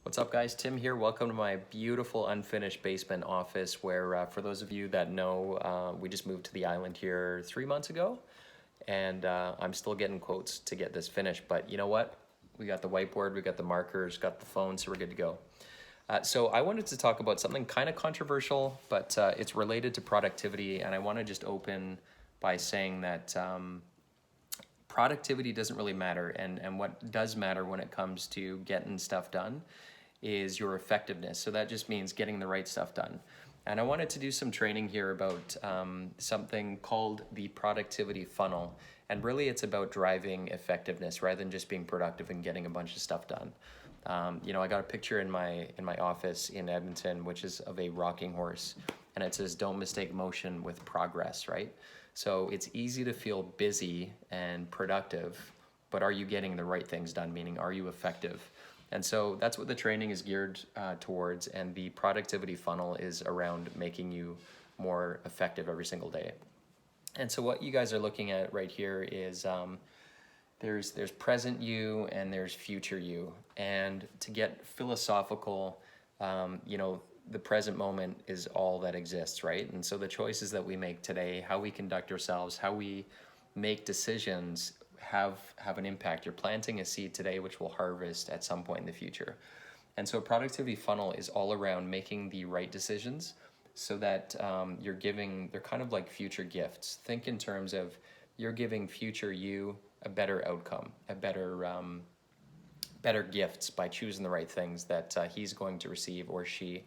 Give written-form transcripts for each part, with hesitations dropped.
What's up, guys? Tim here. Welcome to my beautiful unfinished basement office where, for those of you that know, we just moved to the island here 3 months ago, and I'm still getting quotes to get this finished. But you know what? We got the whiteboard, we got the markers, got the phone, so we're good to go. So I wanted to talk about something kind of controversial, but it's related to productivity, and I want to just open by saying that productivity doesn't really matter, and what does matter when it comes to getting stuff done is your effectiveness. So that just means getting the right stuff done. And I wanted to do some training here about something called the productivity funnel. And really it's about driving effectiveness rather than just being productive and getting a bunch of stuff done. I got a picture in my office in Edmonton, which is of a rocking horse. And it says, don't mistake motion with progress, right? So it's easy to feel busy and productive, but are you getting the right things done? Meaning, are you effective? And so that's what the training is geared towards, and the productivity funnel is around making you more effective every single day. And so what you guys are looking at right here is there's present you and there's future you. And to get philosophical, the present moment is all that exists, right? And so the choices that we make today, how we conduct ourselves, how we make decisions have an impact. You're planting a seed today which will harvest at some point in the future. And so a productivity funnel is all around making the right decisions so that they're kind of like future gifts. Think in terms of you're giving future you a better outcome, a better gifts by choosing the right things that he's going to receive or she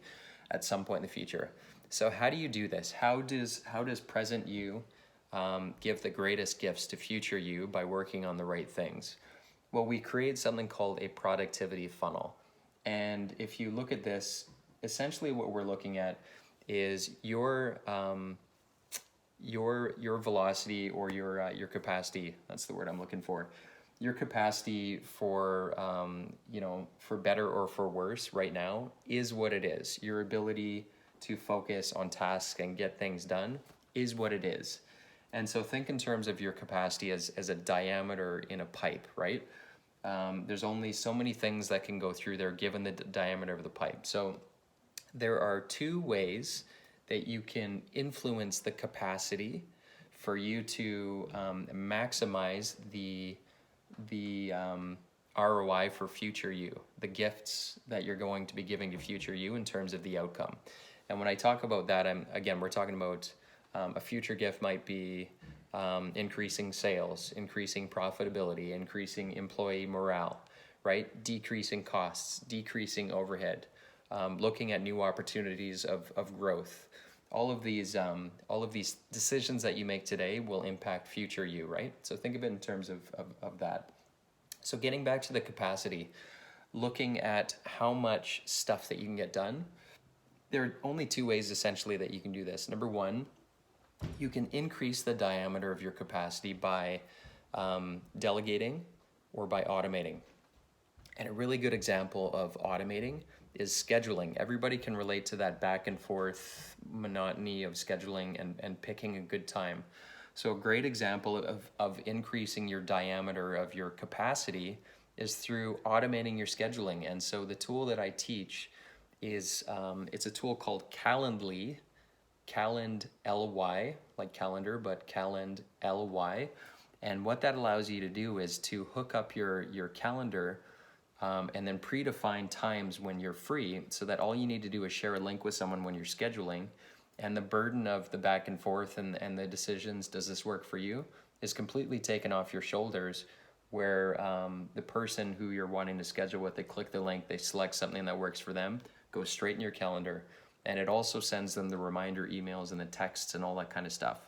at some point in the future. So how do you do this? How does present you give the greatest gifts to future you by working on the right things? Well, we create something called a productivity funnel. And if you look at this, essentially what we're looking at is your velocity or your capacity. That's the word I'm looking for. Your capacity for for better or for worse right now is what it is. Your ability to focus on tasks and get things done is what it is. And so think in terms of your capacity as a diameter in a pipe, right? There's only so many things that can go through there given the diameter of the pipe. So there are two ways that you can influence the capacity for you to maximize the ROI for future you, the gifts that you're going to be giving to future you in terms of the outcome. And when I talk about that, we're talking about a future gift might be increasing sales, increasing profitability, increasing employee morale, right? Decreasing costs, decreasing overhead, looking at new opportunities of growth. All of these decisions that you make today will impact future you, right? So think of it in terms of that. So getting back to the capacity, looking at how much stuff that you can get done, there are only two ways essentially that you can do this. Number one, you can increase the diameter of your capacity by delegating or by automating. And a really good example of automating is scheduling. Everybody can relate to that back and forth monotony of scheduling and picking a good time. So a great example of increasing your diameter of your capacity is through automating your scheduling. And so the tool that I teach is it's a tool called Calendly, Calend-L-Y, like calendar, but Calend-L-Y. And what that allows you to do is to hook up your calendar and then predefine times when you're free so that all you need to do is share a link with someone when you're scheduling, and the burden of the back and forth and the decisions, does this work for you, is completely taken off your shoulders, where the person who you're wanting to schedule with, they click the link, they select something that works for them, goes straight in your calendar, and it also sends them the reminder emails and the texts and all that kind of stuff.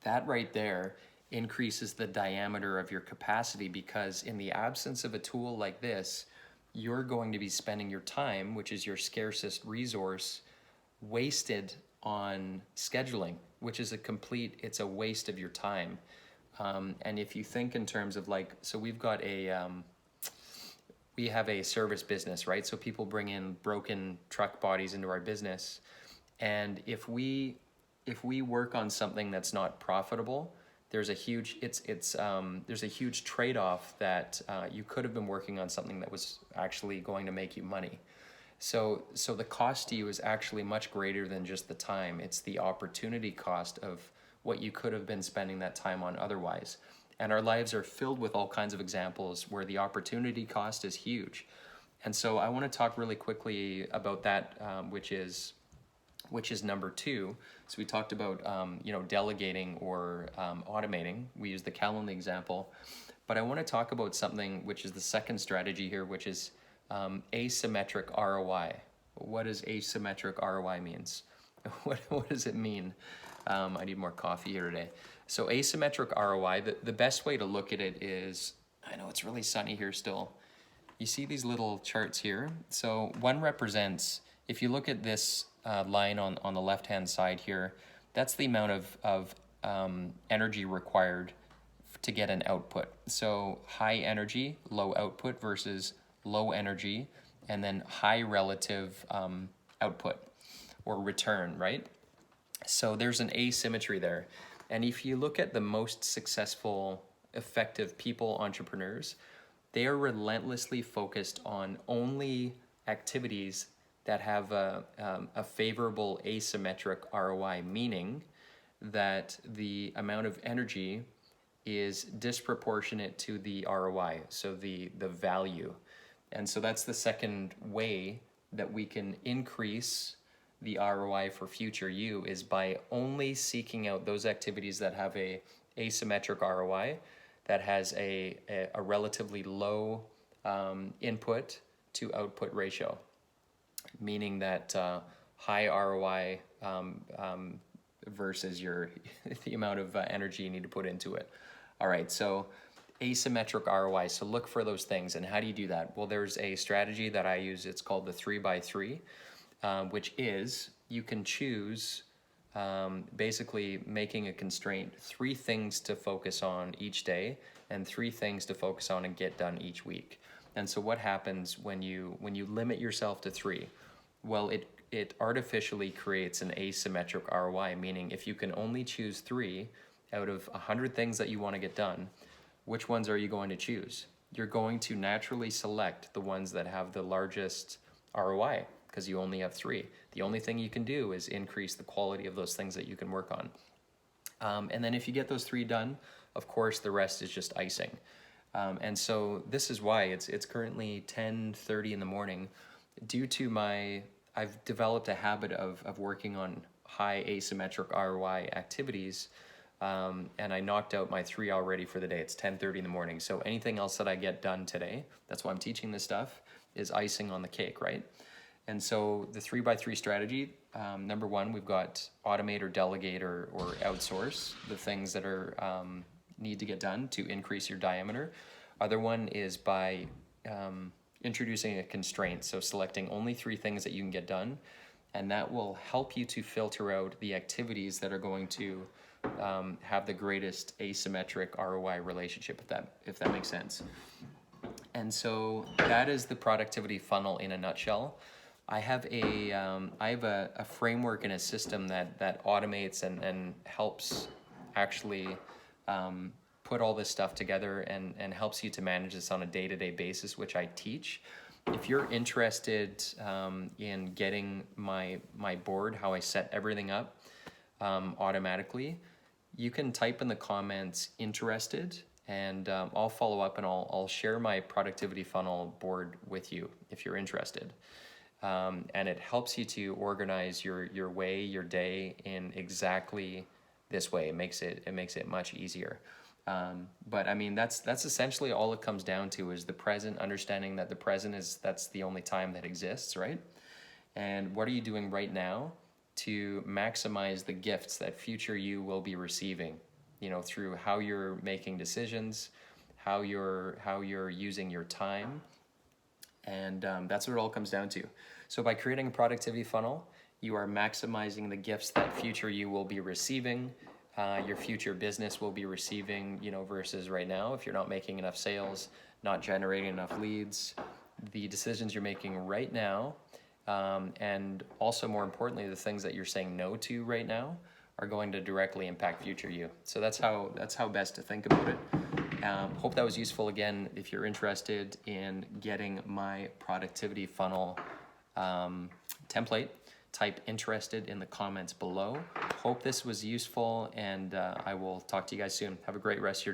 That right there increases the diameter of your capacity, because in the absence of a tool like this, you're going to be spending your time, which is your scarcest resource, wasted on scheduling, which is it's a waste of your time. And if you think in terms of so we have a service business, right? So people bring in broken truck bodies into our business. And if we work on something that's not profitable, there's a huge there's a huge trade-off that you could have been working on something that was actually going to make you money. So the cost to you is actually much greater than just the time. It's the opportunity cost of what you could have been spending that time on otherwise. And our lives are filled with all kinds of examples where the opportunity cost is huge. And so I want to talk really quickly about that, which is number two. So we talked about delegating or automating. We used the Calendly example, but I want to talk about something which is the second strategy here, which is asymmetric ROI. What does asymmetric ROI means? What does it mean? I need more coffee here today. So asymmetric ROI, the best way to look at it is, I know it's really sunny here still. You see these little charts here? So one represents, if you look at this line on the left-hand side here, that's the amount of energy required to get an output. So high energy, low output versus low energy, and then high relative output or return, right? So there's an asymmetry there. And if you look at the most successful, effective people, entrepreneurs, they are relentlessly focused on only activities that have a favorable asymmetric ROI, meaning that the amount of energy is disproportionate to the ROI, so the value. And so that's the second way that we can increase the ROI for future you, is by only seeking out those activities that have a asymmetric ROI, that has a relatively low input to output ratio, meaning that high ROI versus the amount of energy you need to put into it. All right, so asymmetric ROI. So look for those things. And how do you do that? Well, there's a strategy that I use. It's called the 3x3, which is you can choose basically making a constraint, 3 things to focus on each day and 3 things to focus on and get done each week. And so what happens when you limit yourself to 3? Well, it artificially creates an asymmetric ROI, meaning if you can only choose 3 out of 100 things that you want to get done, which ones are you going to choose? You're going to naturally select the ones that have the largest ROI because you only have 3. The only thing you can do is increase the quality of those things that you can work on. And then if you get those 3 done, of course, the rest is just icing. And so this is why it's currently 10:30 in the morning. Due to I've developed a habit of working on high asymmetric ROI activities, and I knocked out my 3 already for the day. It's 10:30 in the morning. So anything else that I get done today, that's why I'm teaching this stuff, is icing on the cake, right? And so the 3x3 strategy, number 1, we've got automate or delegate or outsource the things that are need to get done to increase your diameter. Other one is by introducing a constraint, so selecting only 3 things that you can get done, and that will help you to filter out the activities that are going to have the greatest asymmetric ROI relationship, if that makes sense. And so that is the productivity funnel in a nutshell. I have a framework and a system that automates and helps actually put all this stuff together and helps you to manage this on a day-to-day basis, which I teach. If you're interested in getting my board, how I set everything up automatically, you can type in the comments interested, and I'll follow up and I'll share my productivity funnel board with you if you're interested. And it helps you to organize your day in exactly this way. It makes it much easier. But I mean, that's essentially all it comes down to, is the present, understanding that the present that's the only time that exists, right? And what are you doing right now to maximize the gifts that future you will be receiving, through how you're making decisions, how you're using your time. And that's what it all comes down to. So by creating a productivity funnel, you are maximizing the gifts that future you will be receiving, your future business will be receiving, versus right now, if you're not making enough sales, not generating enough leads, the decisions you're making right now, and also more importantly, the things that you're saying no to right now are going to directly impact future you. So that's how best to think about it. Hope that was useful. Again, if you're interested in getting my productivity funnel template, type interested in the comments below. Hope this was useful, and I will talk to you guys soon. Have a great rest of your day.